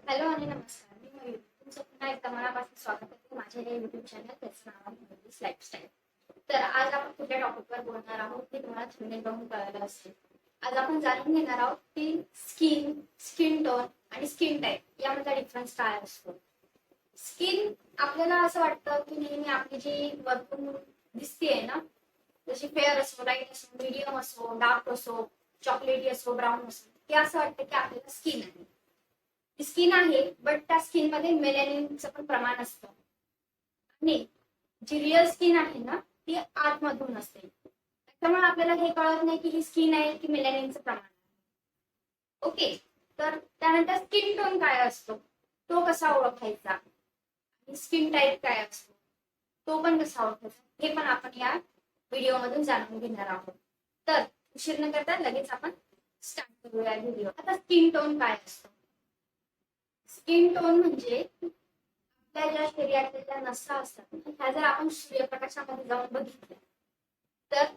Hello आणि नमस्कार. मी मयूर. तुमचं पुन्हा एकदा मनापासून स्वागत करते माझ्या या युट्यूब चॅनल त्याचं नाव आहे मयूर's लाईफस्टाईल. तर आज आपण कुठल्या टॉपिकवर बोलणार आहोत ते तुम्हाला थंबनेल बघून कळलं असेल. आज आपण जाणून घेणार आहोत की स्किन, स्किन टोन आणि स्किन टाईप यामधला डिफरन्स काय असतो. स्किन आपल्याला असं वाटतं की नेहमी आपली जी वरतून दिसतेय ना, जशी फेअर असो, लाईट असो, मीडियम असो, डार्क असो, चॉकलेटी असो, ब्राऊन असो, ते असं वाटतं की आपल्याला स्किन आहे. स्किन आहे, बट त्या स्किन मध्ये मेलॅनिनचं पण प्रमाण असतं आणि जी रिअल स्किन आहे ना, ती आतमधून असते. त्यामुळे आपल्याला हे कळत नाही की ही स्किन आहे की मेलॅनिनचं प्रमाण आहे. ओके. तर त्यानंतर स्किन टोन काय असतो, तो कसा ओळखायचा आणि स्किन टाईप काय असतो, तो पण कसा ओळखायचा, हे पण आपण या व्हिडिओ मधून जाणून घेणार आहोत. तर उशीर न करता लगेच आपण स्टार्ट करूया व्हिडिओ. आता स्किन टोन काय असतो. स्किन टोन म्हणजे आपल्या ज्या शरीरातल्या ज्या नसा असतात ह्या जर आपण सूर्यप्रकाशामध्ये जाऊन बघितल्या तर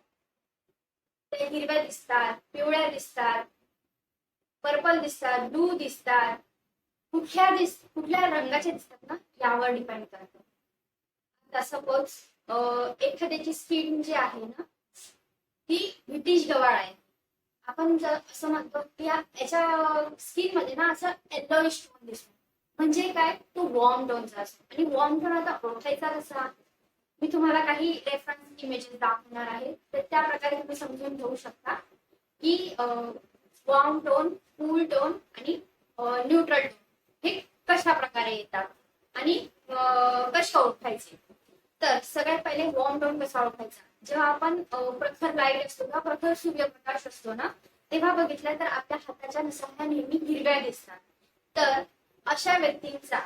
ते हिरव्या दिसतात, पिवळ्या दिसतात, पर्पल दिसतात, ब्लू दिसतात. कुठल्या रंगाचे दिसतात ना, यावर डिपेंड करतं. आता सपोज एखाद्याची स्किन जी आहे ना, ती ब्रिटिश गवाळ आहे. आपण जर असं म्हणतो की याच्या स्किन मध्ये ना असं येलोइश टोन दिसतो, म्हणजे काय, तो वॉर्म टोनचा असतो. आणि वॉर्म टोन आता ओळखायचा कसा, मी तुम्हाला काही रेफरन्स इमेजेस दाखवणार आहे, तर त्या प्रकारे तुम्ही समजून घेऊ शकता की वॉर्म टोन, कूल टोन आणि न्यूट्रल टोन हे कशा प्रकारे येतात आणि कशा ओळखायचे. तर सगळ्यात पहिले वॉर्म टोन कसा ओळखायचा. जेव्हा आपण प्रखर लाईट असतो किंवा प्रखर सूर्यप्रकाश असतो ना, तेव्हा बघितलं तर आपल्या हाताच्या नसा नेहमी हिरव्या दिसतात. तर अशा व्यक्तींचा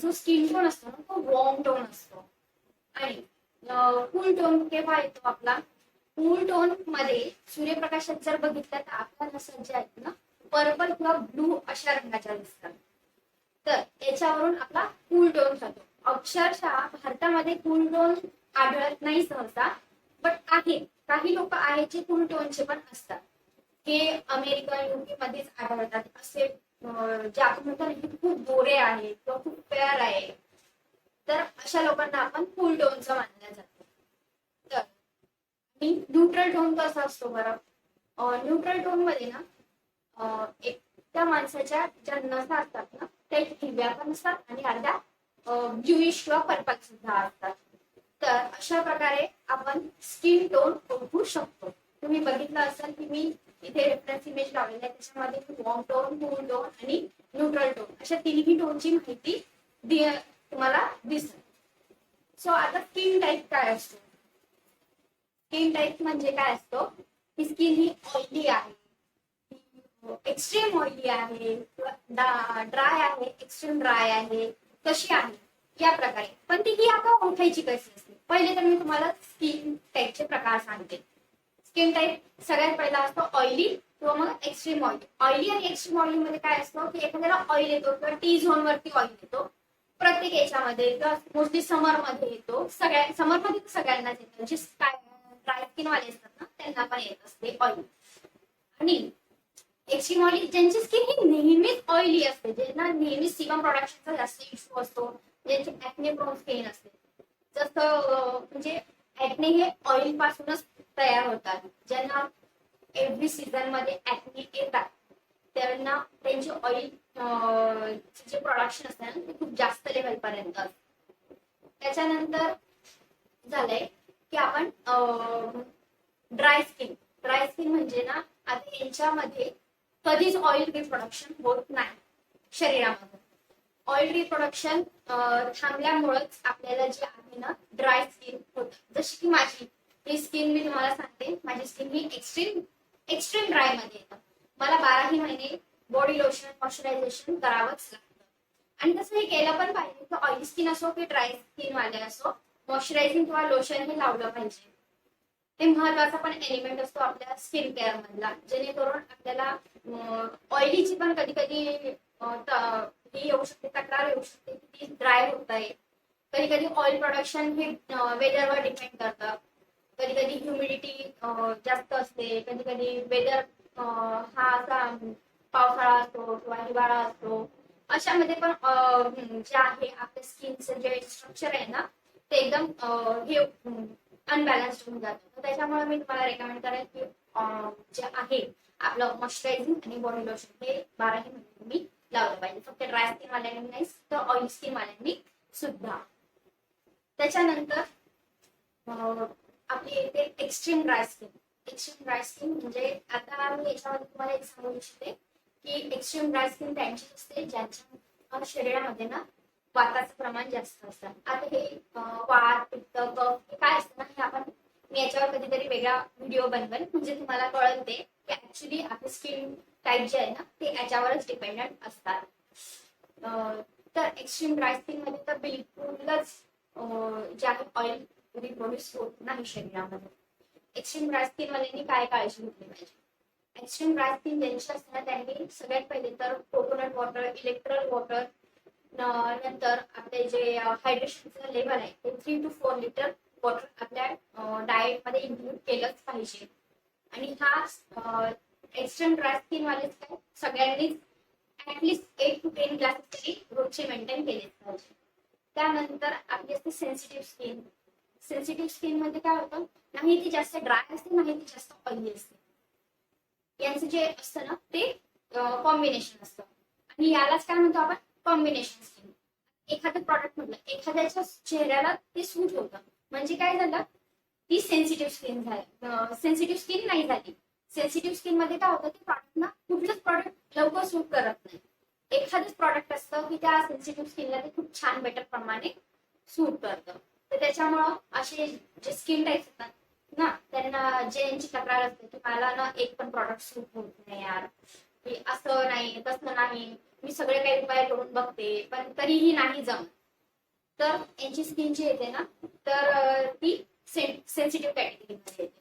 जो स्किन टोन असतो ना, तो वॉर्म टोन असतो. आणि कूल टोन केव्हा येतो आपला, कूल टोन मध्ये सूर्यप्रकाशात जर बघितलं तर आपल्या नसा ज्या आहेत ना, पर्पल किंवा ब्लू अशा रंगाच्या दिसतात. तर याच्यावरून आपला कूल टोन जातो. अक्षरशः भारतामध्ये कूल टोन आढळत नाही सहसा, बट आहे काही लोक आहेत जे कूल टोनचे पण असतात. हे अमेरिका, युके मध्येच आढळतात. असे जे आपण म्हणतो ना की खूप गोरे आहे किंवा खूप फेअर आहे, तर अशा लोकांना आपण कूल टोनचं मानलं जातं. तर न्यूट्रल टोन कसा असतो बरं. न्यूट्रल टोन मध्ये ना एक त्या माणसाच्या ज्या नसा असतात ना, त्या हिरव्या पण असतात आणि अर्ध्या ब्ल्यूइश किंवा पर्पल सुद्धा असतात. तर अशा प्रकारे आपण स्किन टोन ओळखू शकतो. तुम्ही बघितलं असेल की मी इथे रेफरन्स इमेज लावलेला आहे, त्याच्यामध्ये वॉर्म टोन, कूल टोन आणि न्यूट्रल टोन अशा तिन्ही टोनची माहिती तुम्हाला दिसेल. सो आता स्किन टाईप काय असतो. स्किन टाईप म्हणजे काय असतो, ही स्किन ही ऑइली आहे, एक्स्ट्रीम ऑइली आहे, ड्राय आहे, एक्स्ट्रीम ड्राय आहे, कशी आहे या प्रकारे. पण ती ही आता ओळखायची कशी असते. पहिले तर मी तुम्हाला स्किन टाईपचे प्रकार सांगते. स्किन टाईप सगळ्यात पहिला असतो ऑइली किंवा मग एक्स्ट्रीम ऑइली. ऑइली आणि एक्स्ट्रीम ऑइली मध्ये काय असतं की एखाद्याला ऑइल येतो किंवा टी झोन वरती ऑइल येतो प्रत्येक याच्यामध्ये, किंवा मोस्टली समर मध्ये येतो. समर मध्ये सगळ्यांनाच येतो, जे ड्राय स्किन वाले असतात ना त्यांना पण येत असते ऑइल. आणि एक्स्ट्रीम ऑइली ज्यांची स्किन ही नेहमीच ऑइली असते, ज्यांना नेहमी सीबम प्रोडक्शनचा जास्त इश्यू असतो, ज्यांची ऍक्ने प्रोन स्किन असते. जसं म्हणजे ऍक्ने हे ऑइल पासूनच तयार होतात. ज्यांना एव्हरी सीझन मध्ये ऍक्ने येतात त्यांना त्यांचे ऑइल जे प्रोडक्शन असते ना ते खूप जास्त लेवल पर्यंत असते. त्याच्यानंतर झालंय की आपण ड्राय स्किन. ड्राय स्किन म्हणजे ना, आता यांच्यामध्ये कधीच ऑइल रिप्रोडक्शन होत नाही शरीरामध्ये. ऑइल रिप्रोडक्शन थांबल्यामुळेच आपल्याला जे आहे ना ड्राय स्किन होत. जशी की माझी ही स्किन, मी तुम्हाला सांगते, माझी स्किन ही एक्स्ट्रीम एक्स्ट्रीम ड्राय मध्ये येतं. मला 12ही महिने बॉडी लोशन, मॉइश्चरायझेशन करावंच लागतं. आणि तसं हे केलं पण पाहिजे की ऑइली स्किन असो की ड्राय स्किन वाले असो, मॉइश्चरायझिंग किंवा लोशन हे लावलं पाहिजे. ते महत्वाचा पण एलिमेंट असतो आपल्या स्किन केअर मधला, जेणेकरून आपल्याला ऑइलीची पण कधी कधी ही येऊ शकते, तक्रार येऊ शकते की ती ड्राय होत आहे. कधी कधी ऑइल प्रोडक्शन हे वेदरवर डिपेंड करतं. कधी कधी ह्युमिडिटी जास्त असते, कधी कधी वेदर हा असा पावसाळा असतो किंवा हिवाळा असतो, अशामध्ये पण जे आहे आपल्या स्किनचं जे स्ट्रक्चर आहे ना ते एकदम हे अनबॅलन्स्ड होऊन जातं. त्याच्यामुळे मी तुम्हाला रेकमेंड करेन की जे आहे आपलं मॉइश्चरायझिंग आणि बॉडी लोशन हे 12ही महिने तुम्ही लावलं पाहिजे. फक्त ड्राय स्किन वाल्यांनी नाही तर ऑइल स्किन वाल्यांनी सुद्धा. त्याच्यानंतर आपली येते extreme dry skin. Extreme dry skin म्हणजे आता मी याच्यामध्ये तुम्हाला एक सांगू इच्छिते की एक्स्ट्रीम ड्राय स्किन त्यांची असते ज्यांच्या शरीरामध्ये ना वाताचं प्रमाण जास्त असतं. आता हे वात, पित्त, कफ हे काय असतं ना हे आपण मी याच्यावर कधीतरी वेगळा व्हिडिओ बनवेल म्हणजे तुम्हाला कळेल ते की ऍक्च्युली आपली स्किन टाईप जे आहे ना ते याच्यावरच डिपेंडंट असतात. तर एक्स्ट्रीम ड्राय स्किन मध्ये तर बिलकुलच जे आहे ऑइल रिप्रोड्यूस होत नाही शरीरामध्ये. एक्स्ट्रीम ड्राय स्किन वाल्यांनी काय काळजी घेतली पाहिजे? एक्स्ट्रीम ड्राय स्किन ज्यांची असते ना त्यांनी सगळ्यात पहिले तर कोकोनट वॉटर, इलेक्ट्रॉल वॉटर, नंतर आपले जे हायड्रेशनचं लेवल आहे ते 3 to 4 लिटर वॉटर आपल्या डाएट मध्ये इन्क्लूड केलंच पाहिजे. आणि हा एक्स्ट्रीम ड्राय स्किन वाले काय सगळ्यांनीच ऍटलीस्ट 8 to 10 ग्लासेस तरी रोजचे मेंटेन केले पाहिजे. त्यानंतर आपली असते सेन्सिटिव्ह स्किन. सेन्सिटिव्ह स्किन मध्ये काय होतं नाही ती जास्त ड्राय असते नाही ती जास्त ऑइली असते. यांचं जे असतं ना ते कॉम्बिनेशन असतं आणि यालाच काय म्हणतो आपण कॉम्बिनेशन स्किन. एखादं प्रॉडक्ट म्हटलं एखाद्याच्या चेहऱ्याला ते सूट होतं म्हणजे काय झालं ती सेन्सिटिव्ह स्किन झाली. सेन्सिटिव्ह स्किन नाही झाली. सेन्सिटिव्ह स्किन मध्ये काय होतं ते प्रॉडक्ट ना कुठलंच प्रॉडक्ट लवकर सूट करत नाही. एखादंच प्रॉडक्ट असतं की त्या सेन्सिटिव्ह स्किनला ते खूप छान बेटर प्रमाणे सूट करतं. तर त्याच्यामुळं असे जे स्किन टाईप्स असतात ना त्यांना ज्यांची तक्रार असते की मला ना एक पण प्रॉडक्ट सूट होत नाही यार, की असं नाही तसं नाही, मी सगळे काही उपाय करून बघते पण तरीही नाही जमत, तर यांची स्किन जी येते ना तर ती सेन्सिटिव्ह कॅटेगरीमध्ये येते.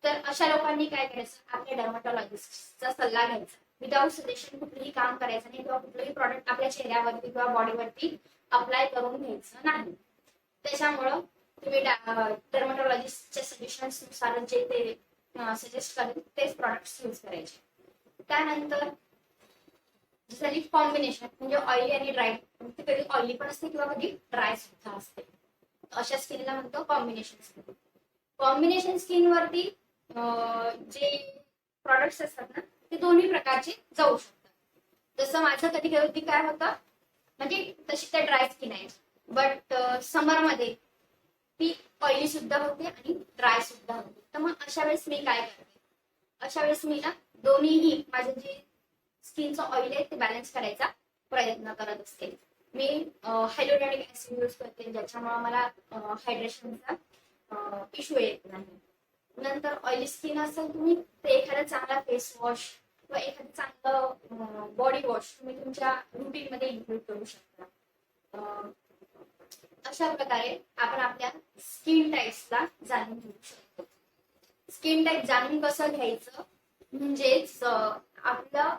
तर अशा लोकांनी काय करायचं आपल्या डर्माटॉलॉजिस्टचा सल्ला घ्यायचा. विदाऊट सजेशन कुठलंही काम करायचं नाही किंवा कुठलंही प्रॉडक्ट आपल्या चेहऱ्यावरती किंवा बॉडीवरती अप्लाय करून घ्यायचं नाही. त्याच्यामुळं तुम्ही डर्माटॉलॉजिस्टच्या सजेशन्स नुसार जे ते सजेस्ट करेल तेच प्रॉडक्ट्स यूज करायचे. त्यानंतर झाली कॉम्बिनेशन म्हणजे ऑइली आणि ड्राय. ती कधी ऑइली पण असते किंवा कधी ड्राय सुद्धा असते. अशा स्किनला म्हणतो कॉम्बिनेशन स्किन. कॉम्बिनेशन स्किन वरती जे प्रॉडक्ट्स असतात ना ते दोन्ही प्रकारचे जाऊ शकतात. जसं माझं कधी कधी काय होतं म्हणजे तशी तर ड्राय स्किन आहे बट समर मध्ये ती ऑइली सुद्धा होते आणि ड्राय सुद्धा होते. तर मग अशा वेळेस मी काय करते अशा वेळेस मी ना दोन्हीही माझं जे स्किनचं ऑइल आहे ते बॅलन्स करायचा प्रयत्न करत असते. मी हायलोरॉनिक ऍसिड यूज करते ज्याच्यामुळे मला हायड्रेशनचा इश्यू येत नाही. नंतर ऑइली स्किन असेल तुम्ही ते एखादा चांगला फेस वॉश किंवा एखादं चांगलं बॉडी वॉश तुम्ही तुमच्या रुटीन मध्ये इन्क्लूड करू शकता. अशा प्रकारे आपण आपल्या स्किन टाईप्सला जाणून घेऊ शकतो. स्किन टाईप जाणून कसं घ्यायचं म्हणजेच आपलं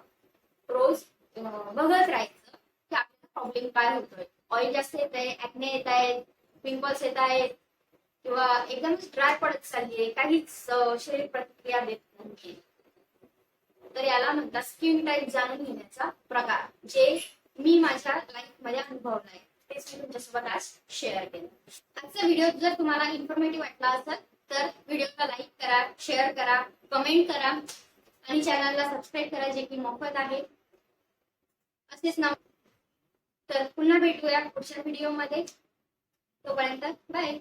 रोज बघत राहायचं की आपल्याला प्रॉब्लेम काय होतोय. ऑइल जास्त येत आहे, ऍक्ने येत आहेत, पिंपल्स येत आहेत किंवा एकदमच ड्राय पडत चाललीये, काहीच शरीर प्रतिक्रिया देत नाही. तर याला म्हणतात स्किन टाईप जाणून घेण्याचा प्रकार जे मी माझ्या लाईफ मध्ये अनुभवलाय तेच मी तुमच्यासोबत आज शेअर केलं. आजचा व्हिडिओ जर तुम्हाला इन्फॉर्मेटिव्ह वाटला असेल तर व्हिडिओला लाईक करा, शेअर करा, कमेंट करा आणि चॅनलला सबस्क्राईब करा जे की मोफत आहे. असेच ना तर पुन्हा भेटूया पुढच्या व्हिडिओमध्ये. तोपर्यंत बाय.